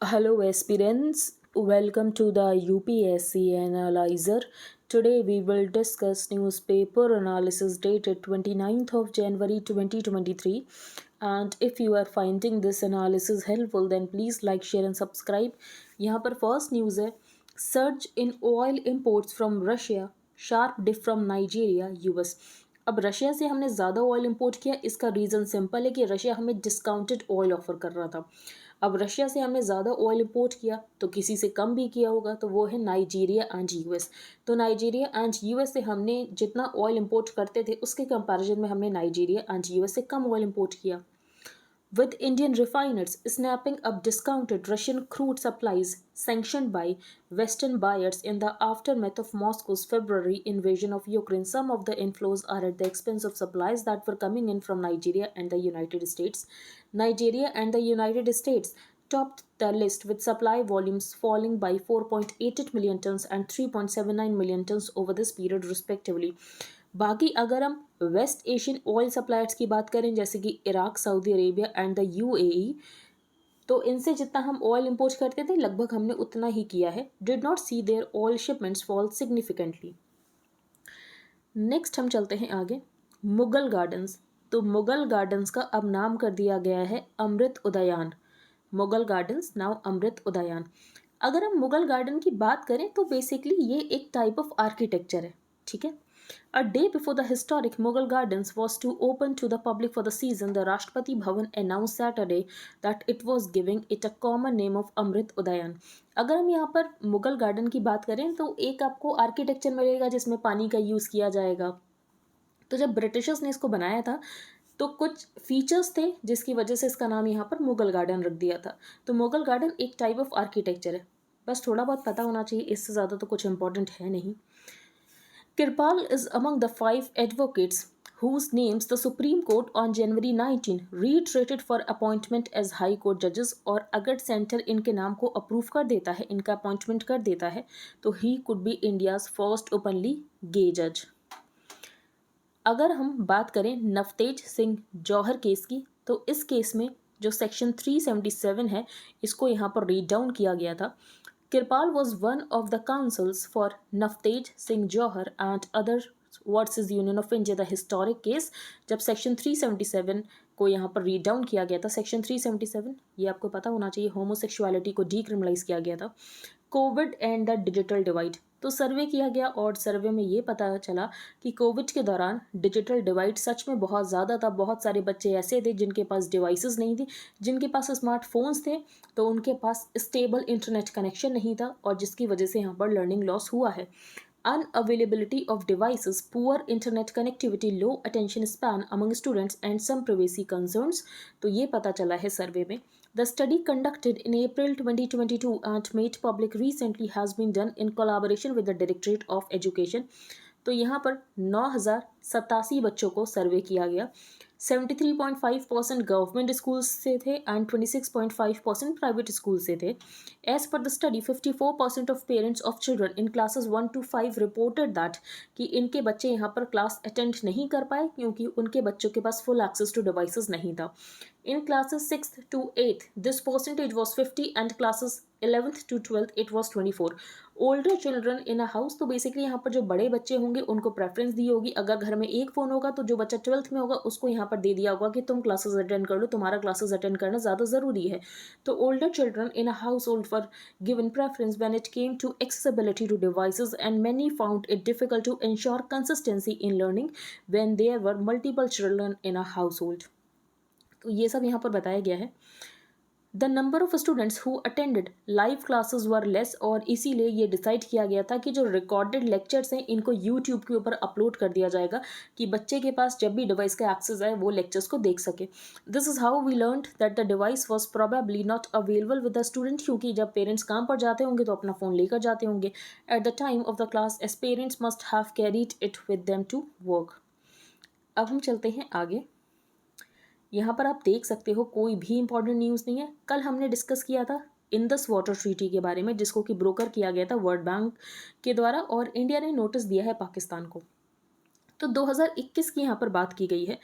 Hello, aspirants. Welcome to the UPSC Analyzer. Today we will discuss newspaper analysis dated 29th of January 2023. And if you are finding this analysis helpful, then please like, share and subscribe. यहाँ पर first news है, surge in oil imports from Russia, sharp dip from Nigeria US. अब Russia से हमने ज़्यादा oil import किया, इसका reason simple है कि रशिया हमें डिस्काउंटेड ऑयल ऑफर कर रहा था। अब रशिया से हमने ज़्यादा ऑयल इंपोर्ट किया तो किसी से कम भी किया होगा, तो वो है नाइजीरिया एंड यूएस। तो नाइजीरिया एंड यूएस से हमने जितना ऑयल इंपोर्ट करते थे उसके कंपैरिजन में हमने नाइजीरिया एंड यूएस से कम ऑयल इंपोर्ट किया। With Indian refiners snapping up discounted Russian crude supplies sanctioned by Western buyers in the aftermath of Moscow's February invasion of Ukraine, some of the inflows are at the expense of supplies that were coming in from Nigeria and the United States. Nigeria and the United States topped the list with supply volumes falling by 4.88 million tons and 3.79 million tons over this period respectively. बाकी अगर हम waste Asian oil suppliers की बात करें जैसे कि Iraq, Saudi Arabia and the UAE, तो इनसे जितना हम ऑयल इंपोर्ट करते थे लगभग हमने उतना ही किया है। Did not see their oil shipments fall significantly. Next हम चलते हैं आगे, मुगल गार्डन्स। तो मुगल गार्डन्स का अब नाम कर दिया गया है अमृत उद्यान। मुगल गार्डन्स नाउ अमृत उद्यान। अगर हम मुगल गार्डन की बात करें तो बेसिकली ये एक टाइप ऑफ आर्किटेक्चर है, ठीक है। A day before the historic Mughal Gardens was to open to the public for the season, the Rashtrapati Bhavan announced Saturday that it was giving it a common name of Amrit Udayan. अगर हम यहाँ पर Mughal garden की बात करें तो एक आपको आर्किटेक्चर मिलेगा जिसमें पानी का यूज़ किया जाएगा। तो जब ब्रिटिशर्स ने इसको बनाया था तो कुछ फीचर्स थे जिसकी वजह से इसका नाम यहाँ पर मुगल गार्डन रख दिया था। तो मुगल गार्डन एक टाइप ऑफ आर्किटेक्चर है, बस थोड़ा बहुत पता होना चाहिए, इससे ज़्यादा तो कुछ इंपॉर्टेंट है नहीं। Kirpal is among the 5 advocates whose names the Supreme Court on January 19 reiterated for appointment as High Court judges। और अगर सेंटर इनके नाम को अप्रूव कर देता है, इनका अपॉइंटमेंट कर देता है, तो he could be India's first openly gay जज। अगर हम बात करें नवतेज सिंह जौहर केस की, तो इस केस में जो सेक्शन 377 है इसको यहाँ पर रीड डाउन किया गया था। Kirpal was one of the counsels for Navtej Singh Johar and others versus union of India the historic case, जब सेक्शन 377 को यहाँ पर रीड डाउन किया गया था। सेक्शन 377 ये आपको पता होना चाहिए, होमोसेक्सुअलिटी को डीक्रिमिनलाइज किया गया था। Covid and the digital divide, तो सर्वे किया गया और सर्वे में ये पता चला कि कोविड के दौरान डिजिटल डिवाइड सच में बहुत ज़्यादा था। बहुत सारे बच्चे ऐसे थे जिनके पास डिवाइसेस नहीं थी, जिनके पास स्मार्टफोन्स थे तो उनके पास स्टेबल इंटरनेट कनेक्शन नहीं था और जिसकी वजह से यहाँ पर लर्निंग लॉस हुआ है। Unavailability of devices, poor internet connectivity, low attention span among students and some privacy concerns, तो ये पता चला है सर्वे में। The study conducted in April 2022 and made public recently has been done in collaboration with the Directorate of Education। तो यहाँ पर 9,087 बच्चों को सर्वे किया गया। 73.5% गवर्नमेंट स्कूल से थे एंड 26.5% प्राइवेट स्कूल से थे। As per the study 54% of parents of children in classes 1 to 5 reported that कि इनके बच्चे यहाँ पर क्लास अटेंड नहीं कर पाए क्योंकि उनके बच्चों के पास फुल एक्सेस टू डिवाइसेस नहीं था। In classes 6th to 8th this percentage was 50 and classes 11th to 12th it was 24। Older children in a house, तो बेसिकली यहाँ पर जो बड़े बच्चे होंगे उनको प्रेफरेंस दी होगी। अगर घर में एक फ़ोन होगा तो जो बच्चा 12th में होगा उसको यहाँ पर दे दिया होगा कि तुम क्लासेस अटेंड कर लो, तुम्हारा क्लासेस अटेंड करना ज़्यादा ज़रूरी है। तो older children in a household were given preference when it came to accessibility to devices and many found it difficult to ensure consistency in learning when there were multiple children in a household. तो ये सब यहाँ पर बताया गया है। The number of students who attended live classes were less, और इसीलिए ये डिसाइड किया गया था कि जो रिकॉर्डेड लेक्चर्स हैं इनको यूट्यूब के ऊपर अपलोड कर दिया जाएगा कि बच्चे के पास जब भी डिवाइस का एक्सेस आए वो लेक्चर्स को देख सके। This is how we learned that the device was probably not available with the student, क्योंकि जब पेरेंट्स काम पर जाते होंगे तो अपना फ़ोन लेकर जाते होंगे at the time of the class, as parents must have carried it with them to work. अब हम चलते हैं आगे। यहाँ पर आप देख सकते हो कोई भी इंपॉर्टेंट न्यूज़ नहीं है। कल हमने डिस्कस किया था इंडस वाटर ट्रीटी के बारे में जिसको कि ब्रोकर किया गया था वर्ल्ड बैंक के द्वारा, और इंडिया ने नोटिस दिया है पाकिस्तान को। तो 2021 की यहाँ पर बात की गई है।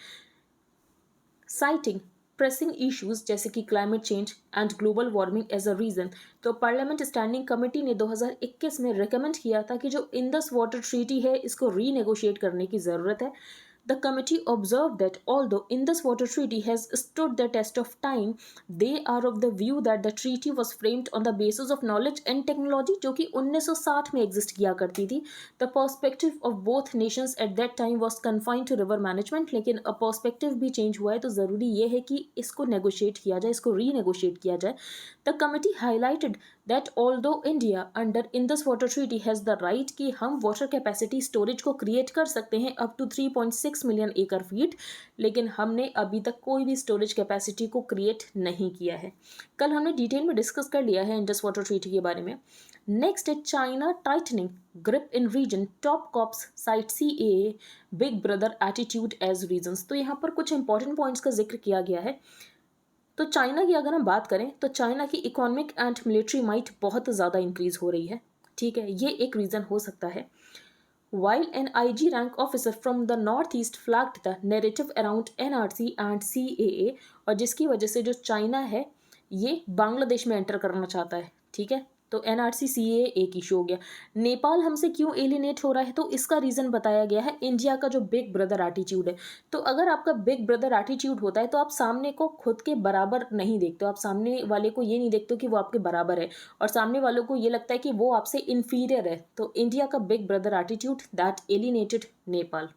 साइटिंग प्रेसिंग इश्यूज जैसे कि climate change and global warming as a reason. तो पार्लियामेंट स्टैंडिंग कमेटी ने 2021 में रिकमेंड किया था कि जो इंडस वाटर ट्रीटी है इसको रीनेगोशिएट करने की ज़रूरत है। The committee observed that although Indus Water Treaty has stood the test of time, they are of the view that the treaty was framed on the basis of knowledge and technology जो कि 1960 में exist किया करती थी। The perspective of both nations at that time was confined to river management, लेकिन अब perspective भी change हुआ है तो ज़रूरी ये है कि इसको नेगोशिएट किया जाए, इसको रीनेगोशिएट किया जाए। The committee highlighted that although India under Indus Water Treaty has the right कि हम वाटर कैपेसिटी स्टोरेज को क्रिएट कर सकते हैं अप टू 3.6 मिलियन एकड़ फीट, लेकिन हमने अभी तक कोई भी स्टोरेज कैपेसिटी को क्रिएट नहीं किया है। कल हमने डिटेल में डिस्कस कर लिया है इंडस वाटर ट्रीटी के बारे में। नेक्स्ट है China tightening grip in region, top cops cite CAA big brother attitude as reasons. तो यहाँ पर कुछ इंपॉर्टेंट पॉइंट्स का जिक्र किया गया है। तो चाइना की अगर हम बात करें तो चाइना की इकोनॉमिक एंड मिलिट्री माइट बहुत ज़्यादा इंक्रीज हो रही है, ठीक है, ये एक रीज़न हो सकता है। While an IG rank officer from the north east flagged the narrative around NRC and CAA, और जिसकी वजह से जो चाइना है ये बांग्लादेश में एंटर करना चाहता है, ठीक है। तो NRC CAA एक इशू हो गया। नेपाल हमसे क्यों एलिनेट हो रहा है, तो इसका रीज़न बताया गया है इंडिया का जो बिग ब्रदर एटीट्यूड है। तो अगर आपका बिग ब्रदर एटीट्यूड होता है तो आप सामने को खुद के बराबर नहीं देखते हो, आप सामने वाले को ये नहीं देखते हो कि वो आपके बराबर है, और सामने वालों को ये लगता है कि वो आपसे इन्फीरियर है। तो इंडिया का big brother attitude that alienated Nepal.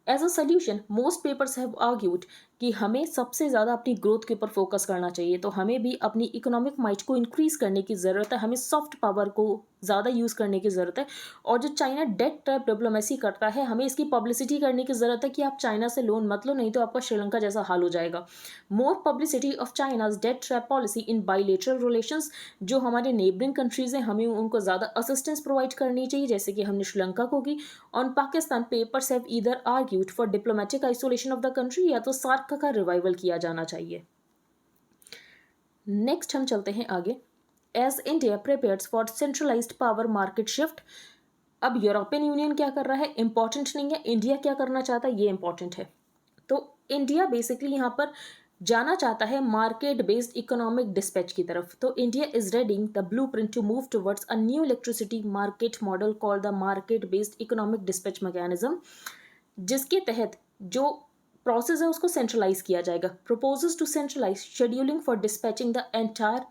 As a solution most papers have argued कि हमें सबसे ज़्यादा अपनी ग्रोथ के ऊपर फोकस करना चाहिए, तो हमें भी अपनी इकोनॉमिक माइट को इंक्रीज़ करने की ज़रूरत है, हमें सॉफ्ट पावर को ज़्यादा यूज़ करने की ज़रूरत है। और जो चाइना डेट ट्रैप डिप्लोमेसी करता है, हमें इसकी पब्लिसिटी करने की ज़रूरत है कि आप चाइना से लोन मत लो, नहीं तो आपका श्रीलंका जैसा हाल हो जाएगा। More publicity of China's debt trap policy in bilateral relations, जो हमारे नेबरिंग कंट्रीज़ हैं हमें उनको ज़्यादा असिस्टेंस प्रोवाइड करनी चाहिए, जैसे कि हमने श्रीलंका को की। On Pakistan papers have either argued for diplomatic isolation of the country, या तो सार्क का रिवाइवल किया जाना चाहिए। नेक्स्ट हम चलते हैं आगे। As India prepares for centralised power market shift, अब यूरोपियन यूनियन क्या कर रहा है इंपॉर्टेंट नहीं है, इंडिया क्या करना चाहता है ये इंपॉर्टेंट है। तो इंडिया बेसिकली यहाँ पर जाना चाहता है मार्केट बेस्ड इकोनॉमिक डिस्पैच की तरफ। तो India is reading the blueprint to move towards a new electricity market model called the market based economic dispatch mechanism, जिसके तहत जो प्रोसेस है उसको सेंट्रलाइज किया जाएगा। Proposes to centralise scheduling for dispatching the entire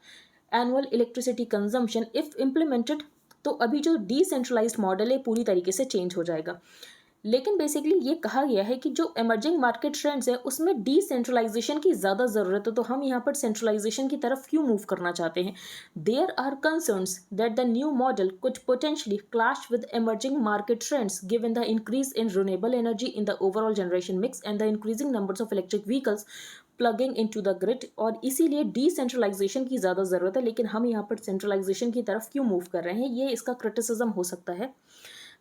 annual electricity consumption if implemented. तो अभी जो डिसेंट्रलाइज्ड मॉडल है पूरी तरीके से चेंज हो जाएगा, लेकिन बेसिकली ये कहा गया है कि जो इमर्जिंग मार्केट ट्रेंड्स है उसमें डिसेंट्रलाइजेशन की ज़्यादा ज़रूरत है, तो हम यहाँ पर सेंट्रलाइजेशन की तरफ क्यों मूव करना चाहते हैं। There are concerns that the new model could potentially clash with emerging market trends given the increase in renewable energy in the overall generation mix and the increasing numbers of electric vehicles plugging into the grid, और इसीलिए decentralisation की ज़्यादा ज़रूरत है, लेकिन हम यहाँ पर सेंट्रलाइजेशन की तरफ क्यों मूव कर रहे हैं, ये इसका क्रिटिसिज्म हो सकता है।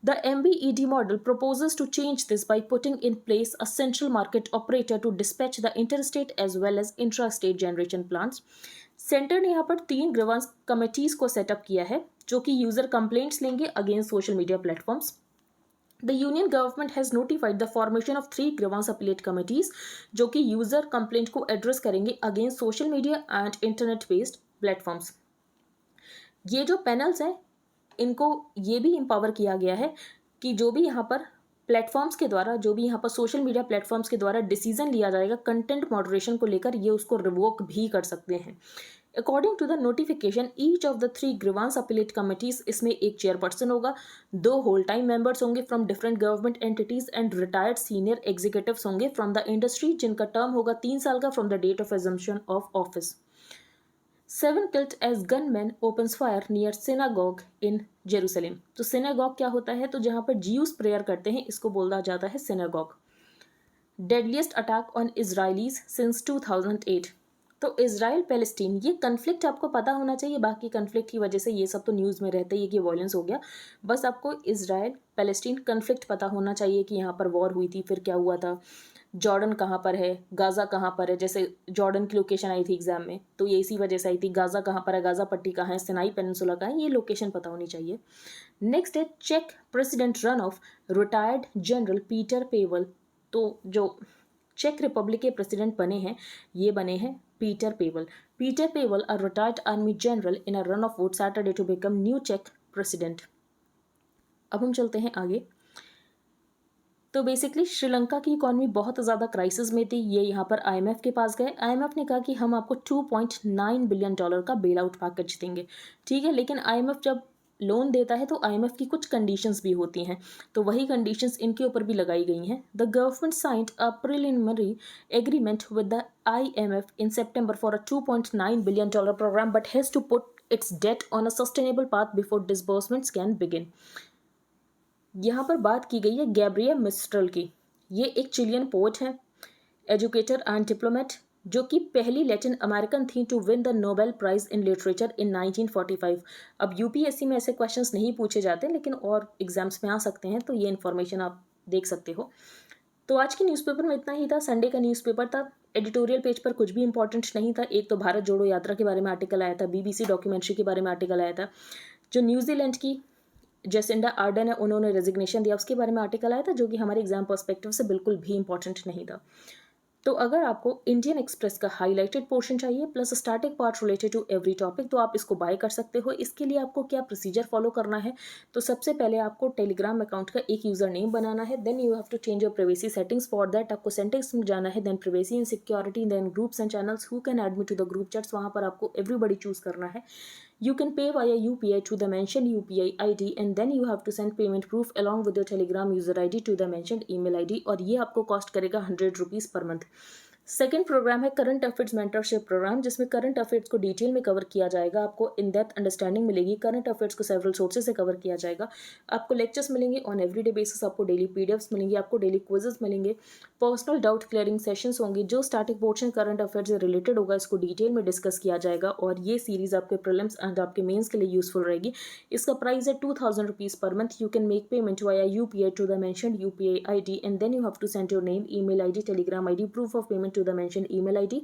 The MBED model proposes to change this by putting in place a central market operator to dispatch the interstate as well as intrastate generation plants. Centre ने यहाँ पर 3 ग्रीवांस कमिटीज को सेटअप किया है जो कि यूजर कंप्लेंट्स लेंगे against social media platforms. The union government has notified the formation of 3 grievance appellate committees जो कि यूजर कंप्लेंट को एड्रेस करेंगे against social media and internet based platforms. ये जो पैनल्स हैं इनको ये भी एम्पावर किया गया है कि जो भी यहाँ पर प्लेटफॉर्म्स के द्वारा, जो भी यहाँ पर सोशल मीडिया प्लेटफॉर्म्स के द्वारा डिसीजन लिया जाएगा कंटेंट मॉडरेशन को लेकर, ये उसको रिवोक भी कर सकते हैं। According to the notification each of the 3 grievance appellate committees, इसमें एक चेयरपर्सन होगा, 2 होल टाइम मेंबर्स होंगे from different government entities and retired senior executives होंगे फ्रॉम द इंडस्ट्री, जिनका टर्म होगा 3 साल का from the date of assumption of office. 7 killed as gunmen opens fire near synagogue in Jerusalem. तो synagogue क्या होता है, तो जहाँ पर जीयूस प्रेयर करते हैं इसको बोला जाता है synagogue. Deadliest attack on Israelis since 2008। तो इजराइल पैलेस्टीन ये कन्फ्लिक्ट आपको पता होना चाहिए, बाकी कन्फ्लिक्ट की वजह से ये सब तो न्यूज़ में रहता ही है कि वॉयलेंस हो गया, बस आपको इजराइल पैलेस्टीन कन्फ्लिक्ट पता होना चाहिए कि यहाँ पर वॉर हुई थी, फिर क्या हुआ था, जॉर्डन कहाँ पर है, गाज़ा कहाँ पर है, जैसे जॉर्डन की लोकेशन आई थी एग्जाम में तो ये इसी वजह से आई थी, गाज़ा कहाँ पर है, गाज़ा पट्टी कहाँ है, सिनाई पेनिनसुला कहाँ है, ये लोकेशन पता होनी चाहिए। नेक्स्ट है चेक president run off retired general Peter Pavel. तो जो चेक रिपब्लिक के प्रेसिडेंट बने हैं, ये बने हैं Peter Pavel. Peter Pavel, a retired army general in a run off vote Saturday to become new चेक प्रेसिडेंट. अब हम चलते हैं आगे. तो बेसिकली श्रीलंका की इकॉनमी बहुत ज़्यादा क्राइसिस में थी. ये यहाँ पर आईएमएफ के पास गए. आईएमएफ ने कहा कि हम आपको $2.9 बिलियन का बेल आउट पैकेज देंगे. ठीक है, लेकिन आईएमएफ जब लोन देता है तो आईएमएफ की कुछ कंडीशंस भी होती हैं, तो वही कंडीशंस इनके ऊपर भी लगाई गई हैं. The government signed a preliminary agreement with the IMF in September for a $2.9 billion programme but has to put its debt on a sustainable path before disbursements can begin. यहाँ पर बात की गई है गैब्रियल मिस्ट्रल की. ये एक Chilean poet है, एजुकेटर एंड डिप्लोमेट, जो कि पहली लैटिन अमेरिकन थी to win the Nobel prize in literature in 1945. अब यूपीएससी में ऐसे क्वेश्चंस नहीं पूछे जाते, लेकिन और एग्जाम्स में आ सकते हैं, तो ये इन्फॉर्मेशन आप देख सकते हो. तो आज की न्यूज़पेपर में इतना ही था. संडे का न्यूज़पेपर था. एडिटोरियल पेज पर कुछ भी इंपॉर्टेंट नहीं था. एक तो भारत जोड़ो यात्रा के बारे में आर्टिकल आया था, बीबीसी डॉक्यूमेंट्री के बारे में आर्टिकल आया था, जो न्यूजीलैंड की जेसिंडा आर्डन है उन्होंने रेजिग्नेशन दिया उसके बारे में आर्टिकल आया था, जो कि हमारे एग्जाम पर्सपेक्टिव से बिल्कुल भी इंपॉर्टेंट नहीं था. तो अगर आपको इंडियन एक्सप्रेस का हाईलाइटेड पोर्शन चाहिए plus static part related to every topic, तो आप इसको बाय कर सकते हो. इसके लिए आपको क्या प्रोसीजर फॉलो करना है, तो सबसे पहले आपको टेलीग्राम अकाउंट का एक यूजर नेम बनाना है. Then you have to change your privacy settings. For that आपको सेटिंग्स में जाना है, then privacy and security, then groups and channels, who can add me to the group chats. वहाँ पर आपको एवरीबडी चूज करना है. You can pay via UPI to the mentioned UPI ID and then you have to send payment proof along with your Telegram user ID to the mentioned email ID, और ये आपको cost करेगा ₹100 per month. Second programme है current affairs mentorship programme, जिसमें current affairs को detail में cover किया जाएगा. आपको इन डेप्थ अंडरस्टैंडिंग मिलेगी. करंट अफेयर्स को सेवरल सोर्सेज से कवर किया जाएगा. आपको लेक्चर्स मिलेंगे ऑन एवरीडे बेसिस, आपको डेली पीडीएफ्स मिलेंगे, आपको डेली क्विजेस मिलेंगे, पर्सनल डाउट क्लियरिंग सेशंस होंगे. जो स्टैटिक पोर्शन करंट अफेयर्स से रिलेटेड होगा इसको डिटेल में डिस्कस किया जाएगा, और ये सीरीज आपके प्रीलिम्स एंड आपके मेंस के लिए यूजफुल रहेगी. इसका प्राइस है ₹2000 पर month. You can make payment via UPI to the mentioned UPI ID and then you have to send your name, email ID, Telegram ID, proof of payment to the mentioned email ID.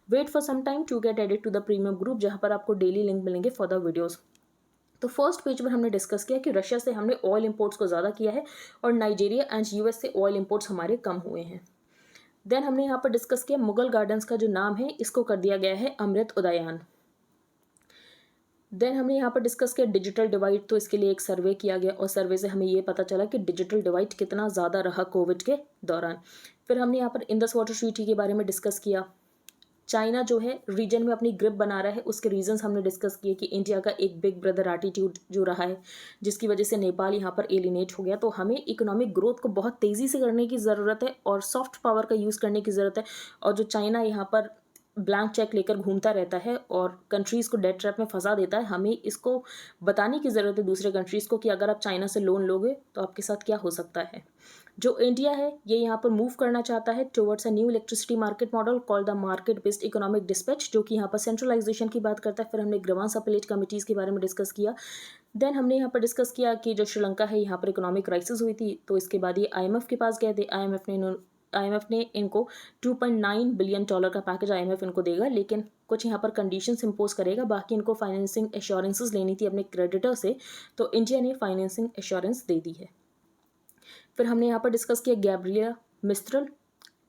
Wait for some time to get added to the premium group, जहाँ पर आपको daily link मिलेंगे for the videos. तो first page पर हमने discuss किया कि Russia से हमने ऑयल इंपोर्ट्स को ज़्यादा किया है और नाइजीरिया एंड यूएस से ऑयल इंपोर्ट्स हमारे कम हुए हैं. देन हमने यहाँ पर डिस्कस किया मुगल गार्डन्स का जो नाम है इसको कर दिया गया है अमृत उद्यान. देन हमने यहाँ पर डिस्कस किया डिजिटल डिवाइड. तो इसके लिए एक सर्वे किया गया और सर्वे से हमें ये पता चला कि डिजिटल डिवाइड कितना ज़्यादा रहा कोविड के दौरान. फिर हमने यहाँ पर इंडस वाटर ट्रीटी के बारे में डिस्कस किया. चाइना जो है रीजन में अपनी ग्रिप बना रहा है, उसके रीजंस हमने डिस्कस किए कि इंडिया का एक बिग ब्रदर एटीट्यूड जो रहा है, जिसकी वजह से नेपाल यहाँ पर एलिनेट हो गया. तो हमें इकोनॉमिक ग्रोथ को बहुत तेज़ी से करने की ज़रूरत है और सॉफ्ट पावर का यूज़ करने की ज़रूरत है. और जो चाइना यहाँ पर ब्लैंक चेक लेकर घूमता रहता है और कंट्रीज़ को डेट ट्रैप में फंसा देता है, हमें इसको बताने की ज़रूरत है दूसरे कंट्रीज़ को कि अगर आप चाइना से लोन लोगे तो आपके साथ क्या हो सकता है. जो इंडिया है ये यहाँ पर मूव करना चाहता है towards a new electricity market model called the market based economic dispatch, जो कि यहाँ पर सेंट्रलाइजेशन की बात करता है. फिर हमने ग्रीवांस अपीलेट कमिटीज़ के बारे में डिस्कस किया. देन हमने यहाँ पर डिस्कस किया कि जो श्रीलंका है यहाँ पर इकोनॉमिक क्राइसिस हुई थी, तो इसके बाद ये IMF के पास गए थे. IMF ने इनको $2.9 बिलियन का पैकेज IMF इनको देगा, लेकिन कुछ यहाँ पर कंडीशंस इम्पोज करेगा. बाकी इनको फाइनेंसिंग एश्योरेंसेस लेनी थी अपने क्रेडिटर से, तो इंडिया ने फाइनेंसिंग एश्योरेंस दे दी है. फिर हमने यहाँ पर डिस्कस किया गैब्रिएला मिस्ट्रल,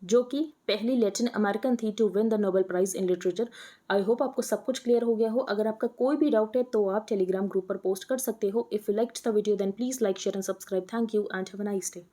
जो कि पहली लैटिन अमेरिकन थी to win the Nobel prize in literature. I hope आपको सब कुछ क्लियर हो गया हो. अगर आपका कोई भी डाउट है तो आप टेलीग्राम ग्रुप पर पोस्ट कर सकते हो. If you liked the video then please like share and subscribe. Thank you and have a nice day.